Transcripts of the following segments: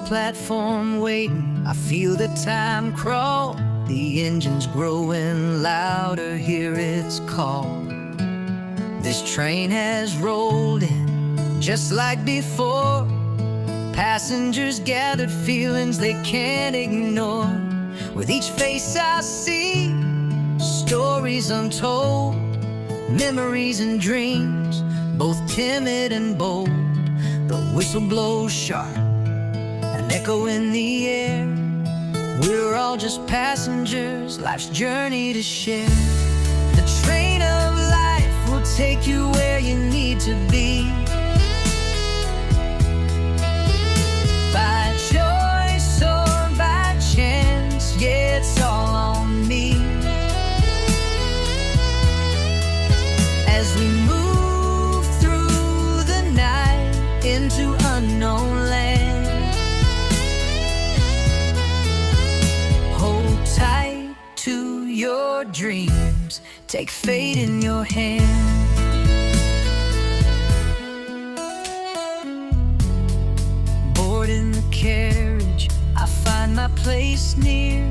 platform waiting, I feel the time crawl. The engine's growing louder, hear its call. This train has rolled in, just like before. Passengers gathered, feelings they can't ignore. With each face I see, stories untold, memories and dreams, both timid and bold. The whistle blows sharp, an echo in the air. We're all just passengers, life's journey to share. The train of life will take you where you need to be. By choice or by chance, yeah, it's all on me. As we move through the night into unknown land, hold tight to your dreams, take fate in your hand. Bored in the carriage, I find my place near.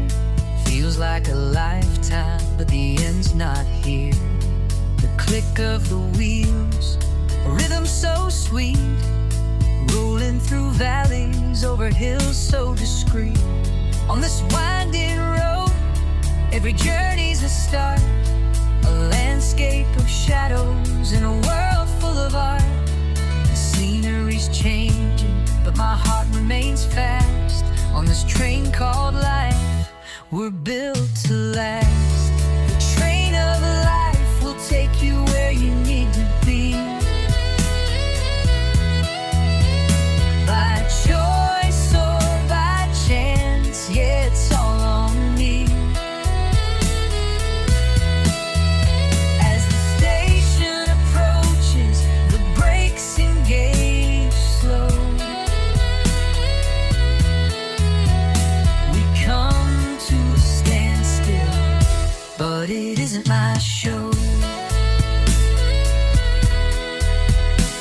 Feels like a lifetime, but the end's not here. The click of the wheels, a rhythm so sweet, rolling through valleys, over hills so discreet. On this winding road, every journey's a start, a landscape of shadows in a world full of art. The scenery's changing, but my heart remains fast. On this train called life, we're built to last. The train of life will take you where you need to be. By choice or by chance, yeah, it's all on me. As the station approaches, the brakes engage slow. We come to a standstill, but it isn't my show.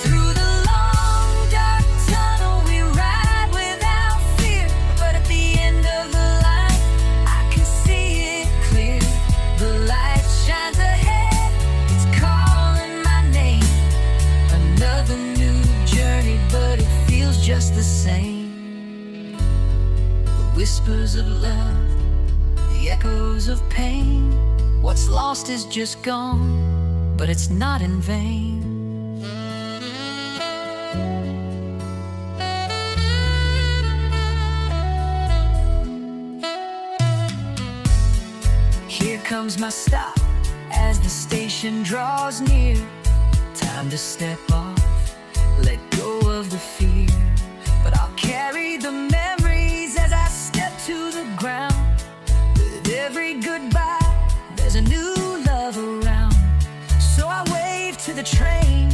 Through the long dark tunnel we ride without fear, but at the end of the line I can see it clear. The light shines ahead, it's calling my name. Another new journey, but it feels just the same. The whispers of love, the echoes of pain. What's lost is just gone, but it's not in vain. Here comes my stop as the station draws near. Time to step off, let go of the fear. But I'll carry the memories as I step to the ground. With every goodbye, there's a new love around. So I wave to the train,